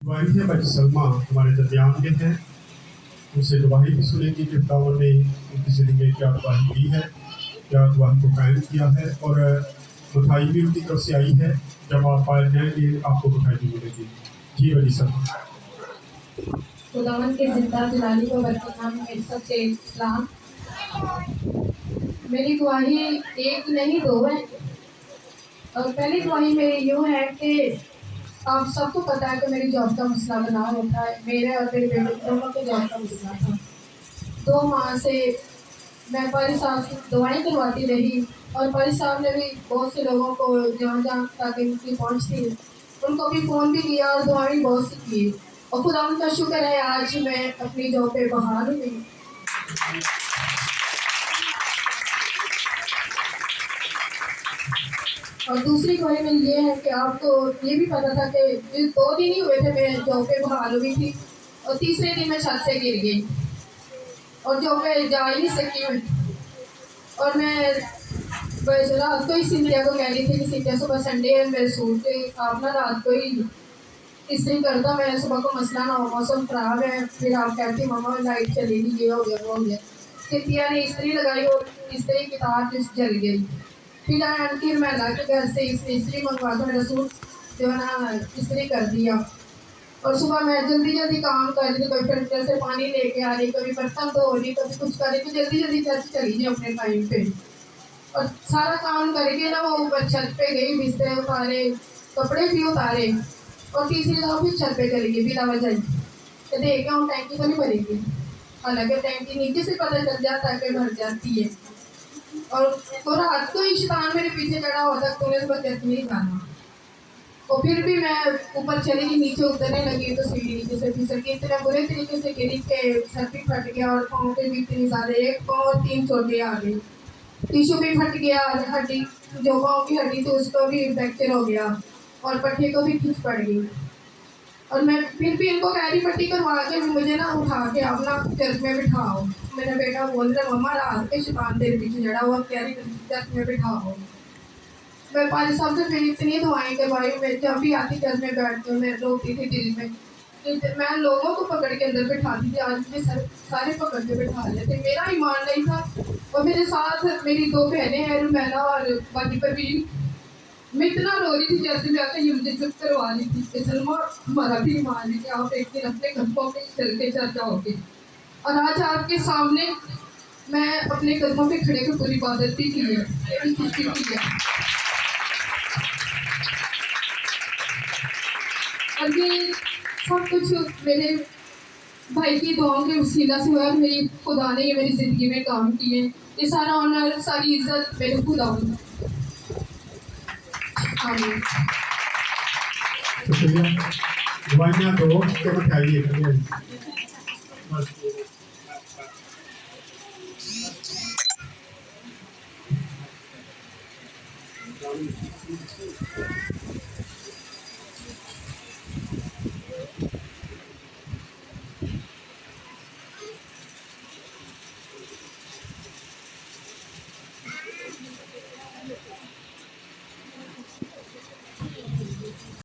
गवाही है भाई सलमा हमारे दरमियान के हैं। उनसे गवाही भी सुनेंगे कि खुदावन ने उनकी ज़िंदगी में क्या गवाही दी है, क्या गवाही को कायम किया है, और मिठाई भी उनकी तरफ से आई है। जब आप पाए जाएंगे आपको मिठाई भी मिलेगी। जी भाई सलमा। खुदावन के जिंदा जलाली को बरकत नाम में सबसे सलाम। मेरी गवाही एक नहीं दो है। और पहली गवाही मेरी यूँ है कि आप सबको पता है कि मेरी जॉब का मसला बना होता है। मेरे और मेरे बेटे दोनों के जॉब का मसला था। 2 माह से मैं पारी साहब से दवाएं करवाती रही, और पारी साहब ने भी बहुत से लोगों को जहाँ जहाँ तक उनकी पहुँच थी उनको भी फ़ोन भी किया और दुआ भी बहुत सी की। और खुदा उनका शुक्र है आज मैं अपनी जॉब पे बहाल हुई। और दूसरी गवाही मेरी ये है कि आपको ये भी पता था कि 2 दिन ही हुए थे मैं जॉब पे बहाल हुई थी, और तीसरे दिन मैं छत से गिर गई और जॉब पे जा ही नहीं सकी मैं। और मैं बस रात को ही सिंधिया को कह रही थी कि सिंधिया सुबह संडे है, मेरे सूट पे आप ना रात को ही इस्त्री करता, मैं सुबह को मसला ना हो, मौसम खराब है, फिर आप कहती मम्मा लाइट चली गई, ये हो गया वो हो गया। सिंधिया ने इस्त्री लगाई और इस्त्री की तार जल गई। फिर मैं ला के घर से इस्त्री मंगवा कर मेरा सूट जो है ना इस्त्री कर दिया। और सुबह मैं जल्दी जल्दी काम कर रही थी, कभी फिल्टर से पानी लेके आ रही, कभी बर्तन धो रही, कभी कुछ कर रही, तो जल्दी जल्दी चर्च चली गई अपने टाइम पे। और सारा काम करके ना वो ऊपर छत पे गई, बिस्तर उतारे, कपड़े भी उतारे, और तीसरी दफा फिर छत पे चली गई बिना वजह ही। तो देख हम टैंकी तो नहीं भरेगी, हालांकि टैंकी नीचे से पता चल जाता है कि भर जाती है। और रात को ही शैतान मेरे पीछे चढ़ा होता, तूने तो बचत नहीं जाना। और फिर भी मैं ऊपर चली गई, नीचे उतरने लगी तो सीढ़ी नीचे से फिसल गई, इतने बुरे तरीके से गिरी के सर भी फट गया, और पाँव पे भी इतनी ज़्यादा, एक पाँव और 3 चोटें आ गई। टिश्यू भी फट गया, हड्डी जो पाँव की हड्डी थी उसको भी फ्रैक्चर हो गया, और पट्टे को भी खींच पड़ गई। और मैं फिर भी इनको कह रही पट्टी करवा के मुझे ना उठा के आप ना चर्च में बिठाओ। मेरा बेटा बोल रहा मम्मा रात के शैतान तेरे पीछे चढ़ा हुआ, कह रही चर्च में बिठाओ। मैं पाजी साहब से फिर इतनी दुआएं करवाई, मैं जब भी आती चर्च में बैठती हूँ, मैं रोती थी दिल में कि मैं लोगों को पकड़ के अंदर बिठाती थी, आज मुझे सारे पकड़ के बिठा लेते, मेरा ईमान नहीं था। और मेरे साथ मेरी 2 बहनें हैं, रुमैना और बाकी परवीन। मैं इतना रो रही थी चर्च में आकर, ये मुझे चुप करवा ली थी कि सलमा हमारा भी ईमान है कि आप एक दिन अपने कदमों पे चल के चर्च आओगे। और आज आपके सामने मैं अपने कदमों पे खड़े को पूरी इबादत भी की है, मेरी खुशी की है। और ये सब कुछ मेरे भाई की दुआओं के वसीला से हुआ, और मेरी खुदा ने ये मेरी ज़िंदगी में काम किए। ये सारा ऑनर सारी इज्जत मेरे खुदा को। आमीन। गवाहियाँ दो तो मिठाई बस।